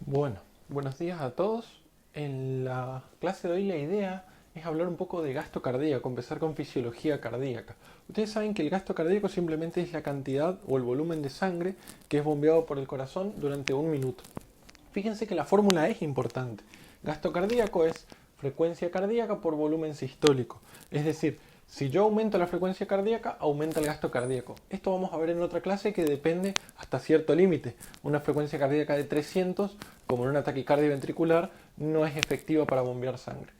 Bueno, buenos días a todos. En la clase de hoy la idea es hablar un poco de gasto cardíaco, empezar con fisiología cardíaca. Ustedes saben que el gasto cardíaco simplemente es la cantidad o el volumen de sangre que es bombeado por el corazón durante un minuto. Fíjense que la fórmula es importante. Gasto cardíaco es frecuencia cardíaca por volumen sistólico. Es decir, si yo aumento la frecuencia cardíaca, aumenta el gasto cardíaco. Esto vamos a ver en otra clase que depende hasta cierto límite. Una frecuencia cardíaca de 300, como en una taquicardia ventricular, no es efectiva para bombear sangre.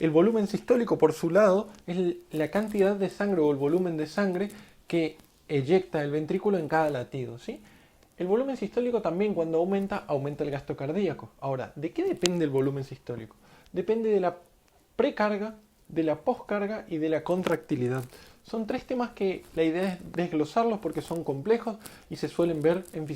El volumen sistólico, por su lado, es la cantidad de sangre o el volumen de sangre que eyecta el ventrículo en cada latido, ¿sí? El volumen sistólico también cuando aumenta, aumenta el gasto cardíaco. Ahora, ¿de qué depende el volumen sistólico? Depende de la precarga, de la poscarga y de la contractilidad. Son tres temas que la idea es desglosarlos porque son complejos y se suelen ver en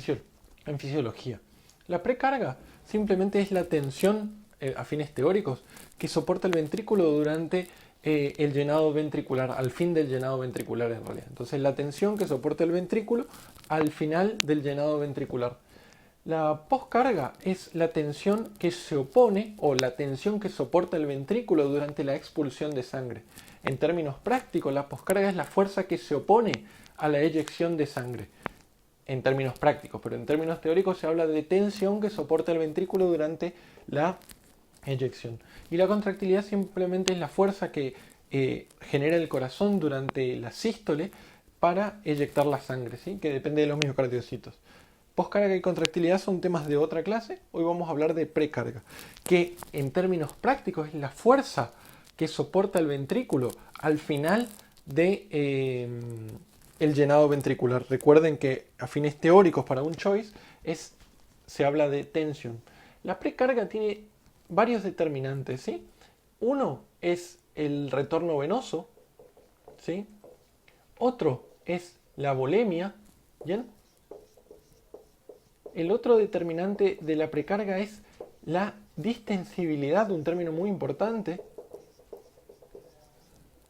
fisiología. La precarga simplemente es la tensión, a fines teóricos, que soporta el ventrículo durante el llenado ventricular, al fin del llenado ventricular en realidad. Entonces la tensión que soporta el ventrículo al final del llenado ventricular. La poscarga es la tensión que se opone o la tensión que soporta el ventrículo durante la expulsión de sangre. En términos prácticos, la poscarga es la fuerza que se opone a la eyección de sangre. En términos prácticos, pero en términos teóricos se habla de tensión que soporta el ventrículo durante la eyección. Y la contractilidad simplemente es la fuerza que genera el corazón durante la sístole para eyectar la sangre, ¿sí? Que depende de los miocardiocitos. Poscarga y contractilidad son temas de otra clase. Hoy vamos a hablar de precarga, que en términos prácticos es la fuerza que soporta el ventrículo al final de el llenado ventricular. Recuerden que a fines teóricos para un choice se habla de tensión. La precarga tiene varios determinantes, ¿sí? Uno es el retorno venoso, ¿sí? Otro es la volemia, ¿bien? El otro determinante de la precarga es la distensibilidad, un término muy importante,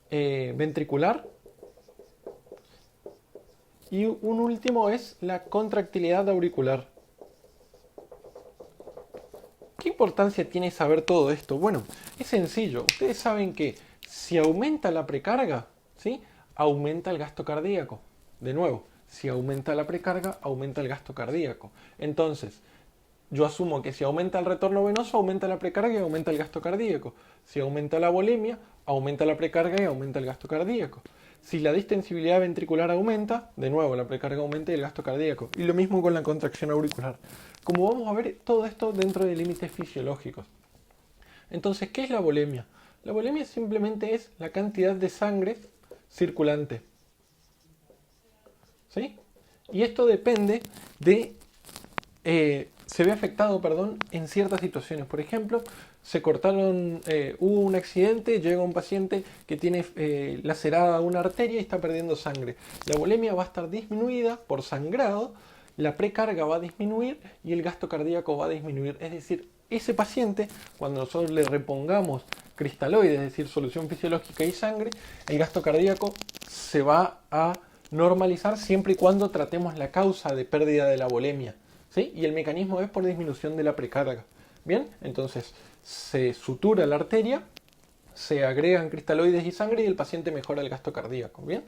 ventricular. Y un último es la contractilidad auricular. ¿Qué importancia tiene saber todo esto? Bueno, es sencillo. Ustedes saben que si aumenta la precarga, ¿sí? Aumenta el gasto cardíaco. De nuevo, si aumenta la precarga, aumenta el gasto cardíaco. Entonces, yo asumo que si aumenta el retorno venoso, aumenta la precarga y aumenta el gasto cardíaco. Si aumenta la volemia, aumenta la precarga y aumenta el gasto cardíaco. Si la distensibilidad ventricular aumenta, de nuevo la precarga aumenta y el gasto cardíaco. Y lo mismo con la contracción auricular. Como vamos a ver, todo esto dentro de límites fisiológicos. Entonces, ¿qué es la volemia? La volemia simplemente es la cantidad de sangre circulante, ¿sí? Y esto depende de... se ve afectado, en ciertas situaciones. Por ejemplo, hubo un accidente, llega un paciente que tiene lacerada una arteria y está perdiendo sangre. La volemia va a estar disminuida por sangrado, la precarga va a disminuir y el gasto cardíaco va a disminuir. Es decir, ese paciente, cuando nosotros le repongamos cristaloides, es decir, solución fisiológica y sangre, el gasto cardíaco se va a normalizar siempre y cuando tratemos la causa de pérdida de la volemia, ¿sí? Y el mecanismo es por disminución de la precarga. Bien, entonces se sutura la arteria, se agregan cristaloides y sangre y el paciente mejora el gasto cardíaco. Bien,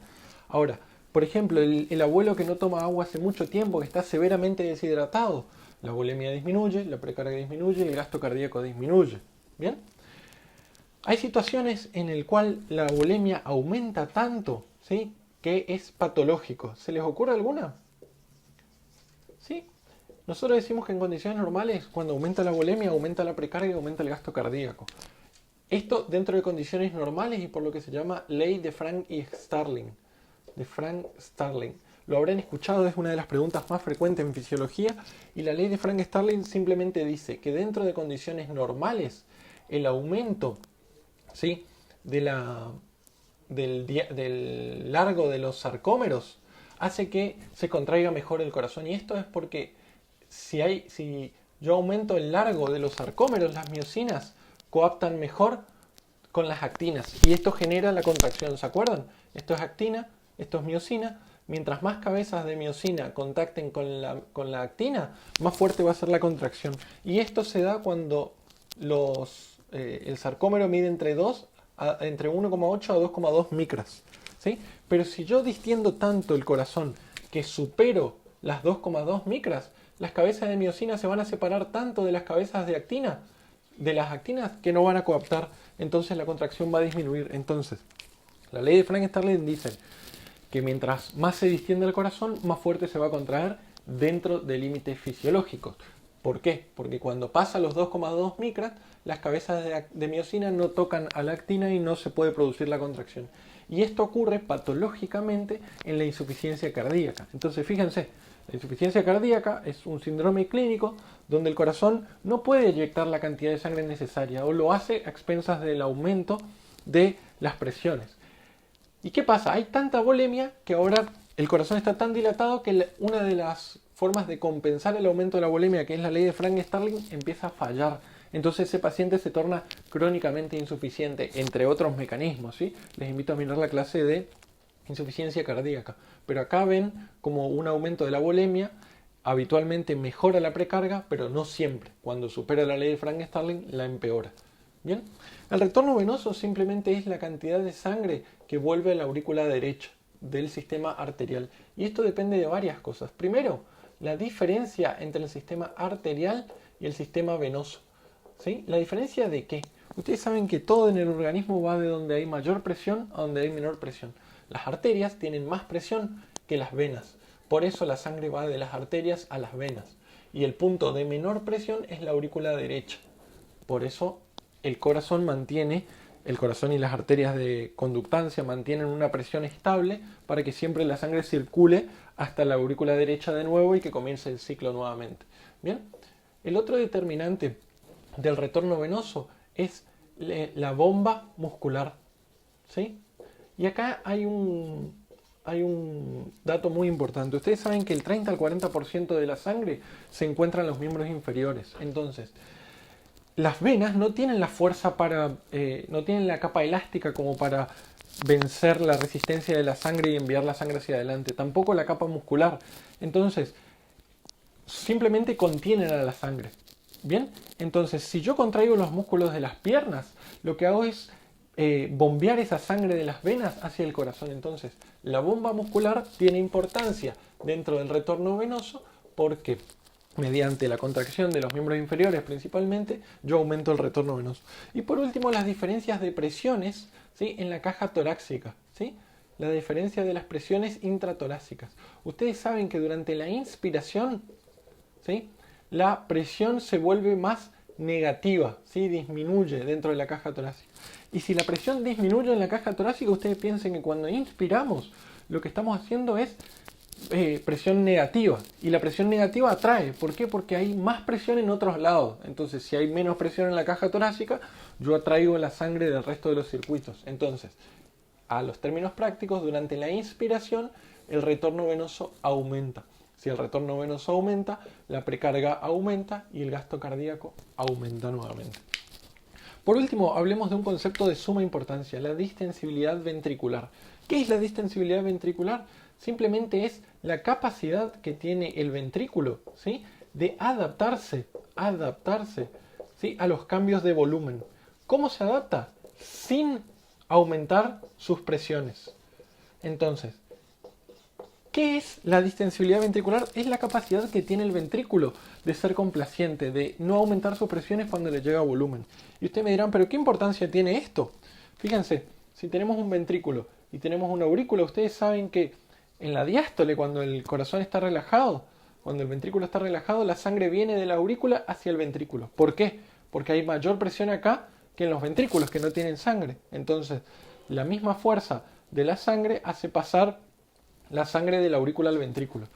ahora, por ejemplo, el abuelo que no toma agua hace mucho tiempo, que está severamente deshidratado, la volemia disminuye, la precarga disminuye y el gasto cardíaco disminuye. Bien, hay situaciones en las cuales la volemia aumenta tanto, ¿sí?, que es patológico. ¿Se les ocurre alguna? ¿Sí? Nosotros decimos que en condiciones normales, cuando aumenta la volemia, aumenta la precarga y aumenta el gasto cardíaco. Esto dentro de condiciones normales y por lo que se llama ley de Frank y Starling. De Frank Starling. Lo habrán escuchado, es una de las preguntas más frecuentes en fisiología. Y la ley de Frank Starling simplemente dice que dentro de condiciones normales, el aumento, ¿sí?, del largo de los sarcómeros hace que se contraiga mejor el corazón. Y esto es porque si yo aumento el largo de los sarcómeros, las miocinas coaptan mejor con las actinas y esto genera la contracción. ¿Se acuerdan? Esto es actina, esto es miocina. mientras más cabezas de miosina contacten con la actina, más fuerte va a ser la contracción. Y esto se da cuando el sarcómero mide entre 1,8 a 2,2 micras. ¿Sí? Pero si yo distiendo tanto el corazón que supero las 2,2 micras, las cabezas de miosina se van a separar tanto de las cabezas de las actinas, que no van a coaptar. Entonces la contracción va a disminuir. Entonces, la ley de Frank-Starling dice que mientras más se distiende el corazón, más fuerte se va a contraer dentro de límites fisiológicos. ¿Por qué? Porque cuando pasa los 2,2 micras, las cabezas de miosina no tocan a la actina y no se puede producir la contracción. Y esto ocurre patológicamente en la insuficiencia cardíaca. Entonces, fíjense, la insuficiencia cardíaca es un síndrome clínico donde el corazón no puede eyectar la cantidad de sangre necesaria o lo hace a expensas del aumento de las presiones. ¿Y qué pasa? Hay tanta volemia que ahora el corazón está tan dilatado que una de las formas de compensar el aumento de la volemia, que es la ley de Frank-Starling, empieza a fallar. Entonces ese paciente se torna crónicamente insuficiente, entre otros mecanismos, ¿sí? Les invito a mirar la clase de insuficiencia cardíaca. Pero acá ven como un aumento de la volemia habitualmente mejora la precarga, pero no siempre. Cuando supera la ley de Frank-Starling, la empeora. ¿Bien? El retorno venoso simplemente es la cantidad de sangre que vuelve a la aurícula derecha del sistema arterial. Y esto depende de varias cosas. Primero, la diferencia entre el sistema arterial y el sistema venoso. ¿Sí? ¿La diferencia de qué? Ustedes saben que todo en el organismo va de donde hay mayor presión a donde hay menor presión. Las arterias tienen más presión que las venas. Por eso la sangre va de las arterias a las venas. Y el punto de menor presión es la aurícula derecha. Por eso el corazón y las arterias de conductancia mantienen una presión estable para que siempre la sangre circule hasta la aurícula derecha de nuevo y que comience el ciclo nuevamente. Bien, el otro determinante del retorno venoso es la bomba muscular. ¿Sí? Y acá hay un dato muy importante. Ustedes saben que el 30 al 40% de la sangre se encuentra en los miembros inferiores. Entonces, las venas no tienen la fuerza no tienen la capa elástica como para vencer la resistencia de la sangre y enviar la sangre hacia adelante. Tampoco la capa muscular. Entonces, simplemente contienen a la sangre. Bien, entonces si yo contraigo los músculos de las piernas, lo que hago es bombear esa sangre de las venas hacia el corazón. Entonces, la bomba muscular tiene importancia dentro del retorno venoso porque mediante la contracción de los miembros inferiores principalmente, yo aumento el retorno venoso. Y por último, las diferencias de presiones, ¿sí?, en la caja torácica, ¿sí? La diferencia de las presiones intratorácicas. Ustedes saben que durante la inspiración, ¿sí?, la presión se vuelve más negativa, ¿sí?, disminuye dentro de la caja torácica. Y si la presión disminuye en la caja torácica, ustedes piensen que cuando inspiramos, lo que estamos haciendo es presión negativa. Y la presión negativa atrae. ¿Por qué? Porque hay más presión en otros lados. Entonces, si hay menos presión en la caja torácica, yo atraigo la sangre del resto de los circuitos. Entonces, a los términos prácticos, durante la inspiración, el retorno venoso aumenta. Si el retorno venoso aumenta, la precarga aumenta y el gasto cardíaco aumenta nuevamente. Por último, hablemos de un concepto de suma importancia, la distensibilidad ventricular. ¿Qué es la distensibilidad ventricular? Simplemente es la capacidad que tiene el ventrículo, ¿sí?, de adaptarse, ¿sí?, a los cambios de volumen. ¿Cómo se adapta? Sin aumentar sus presiones. Entonces, ¿qué es la distensibilidad ventricular? Es la capacidad que tiene el ventrículo de ser complaciente, de no aumentar sus presiones cuando le llega volumen. Y ustedes me dirán, ¿pero qué importancia tiene esto? Fíjense, si tenemos un ventrículo y tenemos una aurícula, ustedes saben que en la diástole, cuando el corazón está relajado, cuando el ventrículo está relajado, la sangre viene de la aurícula hacia el ventrículo. ¿Por qué? Porque hay mayor presión acá que en los ventrículos que no tienen sangre. Entonces, la misma fuerza de la sangre hace pasar la sangre de la aurícula al ventrículo,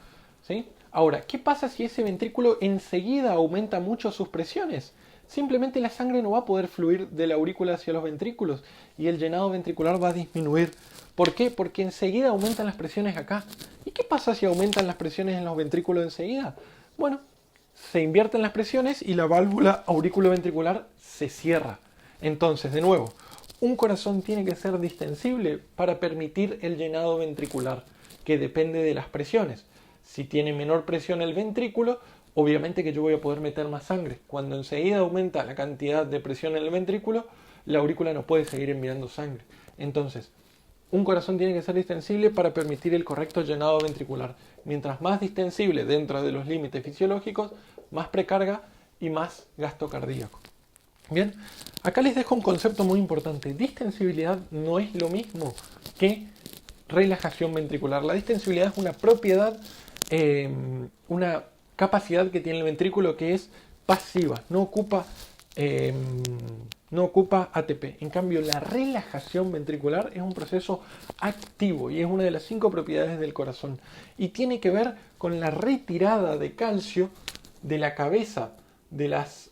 ¿sí? Ahora, ¿qué pasa si ese ventrículo enseguida aumenta mucho sus presiones? Simplemente la sangre no va a poder fluir de la aurícula hacia los ventrículos y el llenado ventricular va a disminuir. ¿Por qué? Porque enseguida aumentan las presiones acá. ¿Y qué pasa si aumentan las presiones en los ventrículos enseguida? Bueno, se invierten las presiones y la válvula aurículo-ventricular se cierra. Entonces, de nuevo, un corazón tiene que ser distensible para permitir el llenado ventricular. que depende de las presiones. Si tiene menor presión el ventrículo, obviamente que yo voy a poder meter más sangre. Cuando enseguida aumenta la cantidad de presión en el ventrículo, la aurícula no puede seguir enviando sangre. Entonces, un corazón tiene que ser distensible para permitir el correcto llenado ventricular. Mientras más distensible dentro de los límites fisiológicos, más precarga y más gasto cardíaco. Bien, acá les dejo un concepto muy importante. Distensibilidad no es lo mismo que relajación ventricular. La distensibilidad es una propiedad, una capacidad que tiene el ventrículo que es pasiva, no ocupa ATP. En cambio, la relajación ventricular es un proceso activo y es una de las 5 propiedades del corazón. Y tiene que ver con la retirada de calcio de la cabeza de las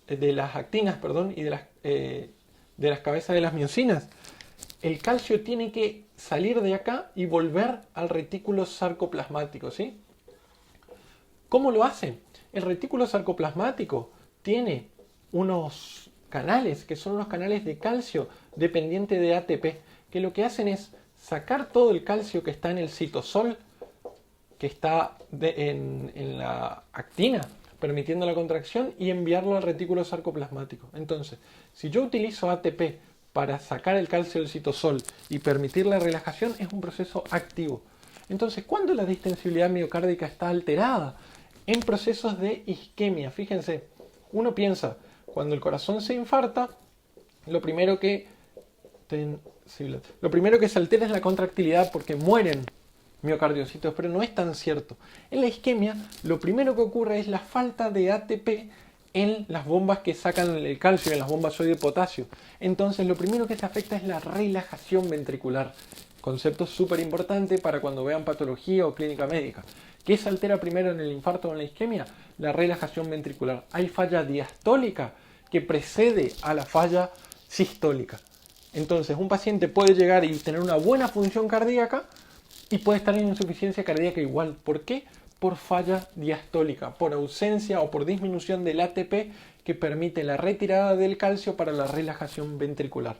actinas, y de las cabezas de las miocinas. El calcio tiene que salir de acá y volver al retículo sarcoplasmático, ¿sí? ¿Cómo lo hace? El retículo sarcoplasmático tiene unos canales que son unos canales de calcio dependiente de ATP, que lo que hacen es sacar todo el calcio que está en el citosol, que está en la actina, permitiendo la contracción, y enviarlo al retículo sarcoplasmático. Entonces, si yo utilizo ATP para sacar el calcio del citosol y permitir la relajación, es un proceso activo. Entonces, ¿cuándo la distensibilidad miocárdica está alterada? En procesos de isquemia. Fíjense, uno piensa, cuando el corazón se infarta, lo primero que se altera es la contractilidad porque mueren miocardiocitos, pero no es tan cierto. En la isquemia, lo primero que ocurre es la falta de ATP en las bombas que sacan el calcio, en las bombas sodio y potasio. Entonces, lo primero que se afecta es la relajación ventricular. Concepto súper importante para cuando vean patología o clínica médica. ¿Qué se altera primero en el infarto o en la isquemia? La relajación ventricular. Hay falla diastólica que precede a la falla sistólica. Entonces, un paciente puede llegar y tener una buena función cardíaca y puede estar en insuficiencia cardíaca igual. ¿Por qué? Por falla diastólica, por ausencia o por disminución del ATP que permite la retirada del calcio para la relajación ventricular.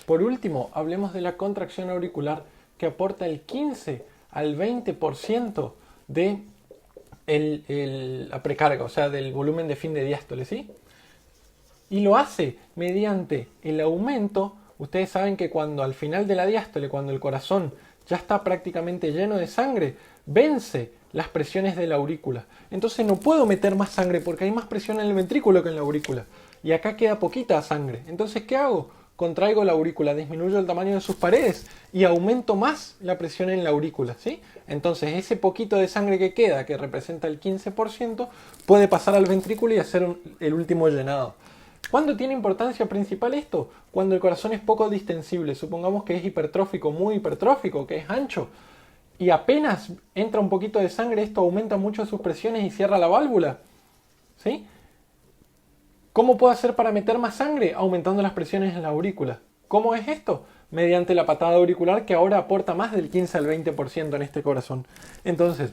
Por último, hablemos de la contracción auricular, que aporta el 15 al 20% de la precarga, o sea, del volumen de fin de diástole, ¿sí? Y lo hace mediante el aumento. Ustedes saben que cuando al final de la diástole, cuando el corazón ya está prácticamente lleno de sangre, vence las presiones de la aurícula. Entonces no puedo meter más sangre porque hay más presión en el ventrículo que en la aurícula. Y acá queda poquita sangre. Entonces, ¿qué hago? Contraigo la aurícula, disminuyo el tamaño de sus paredes y aumento más la presión en la aurícula, ¿sí? Entonces ese poquito de sangre que queda, que representa el 15%, puede pasar al ventrículo y hacer el último llenado. ¿Cuándo tiene importancia principal esto? Cuando el corazón es poco distensible. Supongamos que es hipertrófico, muy hipertrófico, que es ancho, y apenas entra un poquito de sangre, esto aumenta mucho sus presiones y cierra la válvula, ¿sí? ¿Cómo puedo hacer para meter más sangre? Aumentando las presiones en la aurícula. ¿Cómo es esto? Mediante la patada auricular, que ahora aporta más del 15 al 20% en este corazón. Entonces,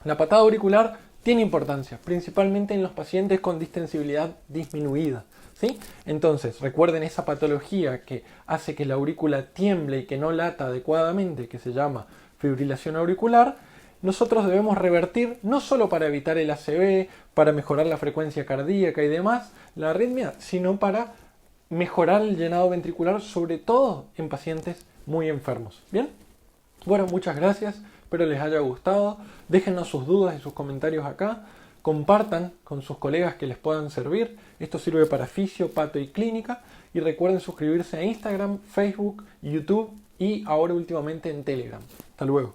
la patada auricular tiene importancia, principalmente en los pacientes con distensibilidad disminuida, ¿sí? Entonces, recuerden esa patología que hace que la aurícula tiemble y que no lata adecuadamente, que se llama fibrilación auricular. Nosotros debemos revertir, no solo para evitar el ACV, para mejorar la frecuencia cardíaca y demás, la arritmia, sino para mejorar el llenado ventricular, sobre todo en pacientes muy enfermos. ¿Bien? Bueno, muchas gracias, espero les haya gustado. Déjennos sus dudas y sus comentarios acá. Compartan con sus colegas que les puedan servir. Esto sirve para fisio, pato y clínica. Y recuerden suscribirse a Instagram, Facebook, YouTube y ahora últimamente en Telegram. Hasta luego.